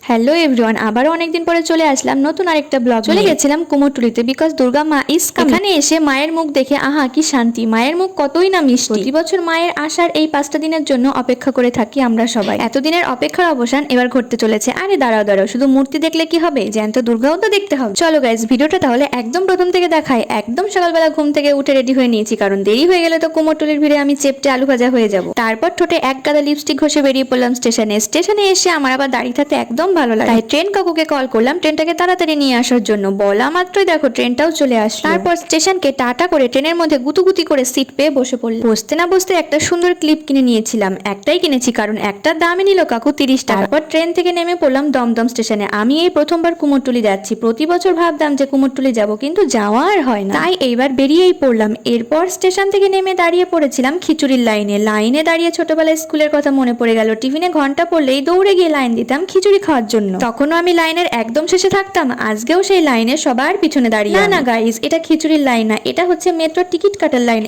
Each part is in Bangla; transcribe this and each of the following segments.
হ্যালো এভরিওয়ান, আবারও অনেকদিন পরে চলে আসলাম নতুন আরেকটা ব্লগ। চলে গেছিলাম কুমোরটুলিতে বিকজ দুর্গা মা ইজ কামিং। এখানে এসে মায়ের মুখ দেখে আহা কি শান্তি, মায়ের মুখ কতই না মিষ্টি। প্রতি বছর মায়ের আসার এই 5টা দিনের জন্য অপেক্ষা করে থাকি আমরা সবাই। এতদিনের অপেক্ষার অবসান এবার ঘটতে চলেছে। আরে দাঁড়াও দাঁড়াও, শুধু মূর্তি দেখলে কি হবে, জ্যান্ত দুর্গাও তো দেখতে হবে। চলো গাইজ, ভিডিওটা তাহলে একদম প্রথম থেকে দেখাই। একদম সকালবেলা ঘুম থেকে উঠে রেডি হয়ে নিয়েছি, কারণ দেরি হয়ে গেলে তো কুমোরটুলির ভিড়ে আমি চেপটে আলু ভাজা হয়ে যাব। তারপর ঠোঁটে এক গাদা লিপস্টিক ঘষে বেরিয়ে পড়লাম স্টেশনে এসে আমার আবার দাঁড়িয়ে থাকতে একদম ভালো লাগে, তাই ট্রেন কাকুকে কল করলাম ট্রেনটাকে তাড়াতাড়ি নিয়ে আসার জন্য। বলা মাত্রই দেখো ট্রেনটাও চলে আসলো। তারপর স্টেশনকে টাটা করে ট্রেনের মধ্যে গুতুগুতি করে সিট পেয়ে বসে পড়লাম। বসতে না বসতে একটা সুন্দর ক্লিপ কিনে নিয়েছিলাম। একটাই কিনেছি কারণ একটার দামই নিল কাকু 30 টাকা। তারপর ট্রেন থেকে নেমে পড়লাম দমদম স্টেশনে। আমি এই প্রথমবার কুমোরটুলি যাচ্ছি। প্রতি বছর ভাবতাম যে কুমোরটুলি যাব, কিন্তু যাওয়া আর হয় না, তাই এইবার বেরিয়েই পড়লাম। এরপর স্টেশন থেকে নেমে দাঁড়িয়ে পড়েছিলাম খিচুড়ির লাইনে দাঁড়িয়ে ছোটবেলায় স্কুলের কথা মনে পড়ে গেল। টিফিনে ঘন্টা পড়লেই দৌড়ে গিয়ে লাইন দিতাম খিচুড়ি খাওয়ার জন্য। তখনও আমি লাইনের একদম শেষে থাকতাম, আজকেও সেই লাইনে সবার পিছনে দাঁড়িয়ে। না গাইস, এটা খিচুড়ির লাইন না, এটা হচ্ছে মেট্রো টিকিট কাটার লাইন।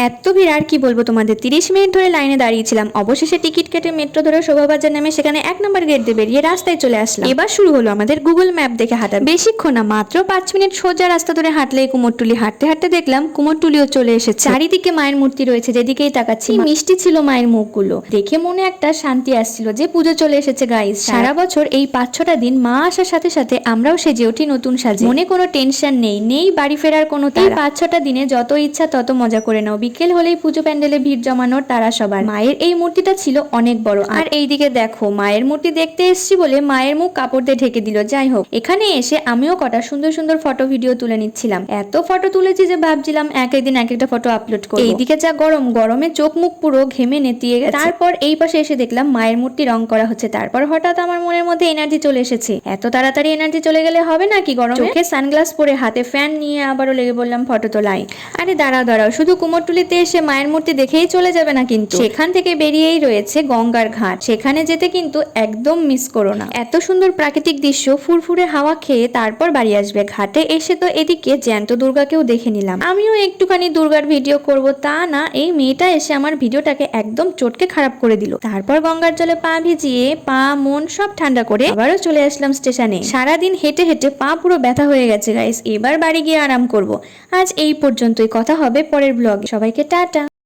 এত ভিড় আর কি বলবো তোমাদের। 30 মিনিট ধরে লাইনে দাঁড়িয়েছিলাম। অবশেষে টিকিট কেটে মেট্রো ধরে শোভাবাজার নামে সেখানে 1 নম্বর গেট দিয়ে বেরিয়ে রাস্তায় চলে আসলাম। এবার শুরু হলো আমাদের গুগল ম্যাপ দেখে হাঁটা। বেশিক্ষণ না, মাত্র 5 মিনিট সোজা রাস্তা ধরে হাঁটলেই কুমোরটুলি। হাঁটতে হাঁটতে দেখলাম কুমোরটুলিও চলে এসেছে। চারিদিকে মায়ের মূর্তি রয়েছে, যেদিকেই তাকাচ্ছি মিষ্টি ছিল মায়ের মুখগুলো। দেখে মনে একটা শান্তি আসছিল যে পুজো চলে এসেছে গাইস। সারা বছর এই 5-6টা দিন মা আসার সাথে সাথে আমরাও সেজে উঠি নতুন সাজে। মনে কোনো টেনশন নেই বাড়ি ফেরার কোনো তাড়া। এই 5-6টা দিনে যত ইচ্ছা তত মজা করে নাও। বিকেল হলেই পুজো প্যান্ডেলে ভিড় জমানোর তারা সবার। মায়ের এই মূর্তিটা ছিল অনেক বড়। আর এইদিকে দেখো, মায়ের মূর্তি দেখতে এসেছি বলে মায়ের মুখ কাপড় দিয়ে ঢেকে দিল। যাই হোক, এখানে এসে আমিও কটা সুন্দর সুন্দর ফটো ভিডিও তুলে নিচ্ছিলাম। এত ফটো তুলেছি যে ভাবছিলাম একদিন এক একটা ফটো আপলোড করব। এইদিকে যা গরমে চোখ মুখ পুরো ঘেমে নেতিয়ে গেছে। তারপর এই পাশে এসে দেখলাম মায়ের মূর্তি রং করা হচ্ছে। তারপর হঠাৎ আমার মনের মধ্যে এনার্জি চলে এসেছে। এত তাড়াতাড়ি এনার্জি চলে গেলে হবে নাকি গরমে। চোখে সানগ্লাস পরে হাতে ফ্যান নিয়ে আবারও লেগে বললাম ফটো তোলায়। আরে দাঁড়াও, শুধু কুমোরটুলিতে এসে মায়ের মূর্তি দেখেই চলে যাবে না কিন্তু। সেখান থেকে বেরিয়েই রয়েছে গঙ্গার ঘাট। সেখানে যেতে কিন্তু একদম মিস করো না। এত সুন্দর প্রাকৃতিক দৃশ্য, ফুরফুরে হাওয়া খেয়ে তারপর বাড়ি আসবে। ঘাটে এসে তো এদিকে জ্যান্ত দুর্গাকেও দেখে নিলাম। আমিও একটুখানি দুর্গার ভিডিও করব, তা না এই মেয়েটা এসে আমার ভিডিওটাকে একদম চটকে খারাপ করে দিল। তারপর গঙ্গার জলে পা ভিজিয়ে পা মন সব ঠান্ডা করে আবারও চলে আসলাম স্টেশনে। সারাদিন হেঁটে হেঁটে পা পুরো ব্যথা হয়ে গেছে গাইস। এবার বাড়ি গিয়ে আরাম করব। আজ এই পর্যন্তই, কথা হবে পরের ব্লগে। সবাইকে টাটা।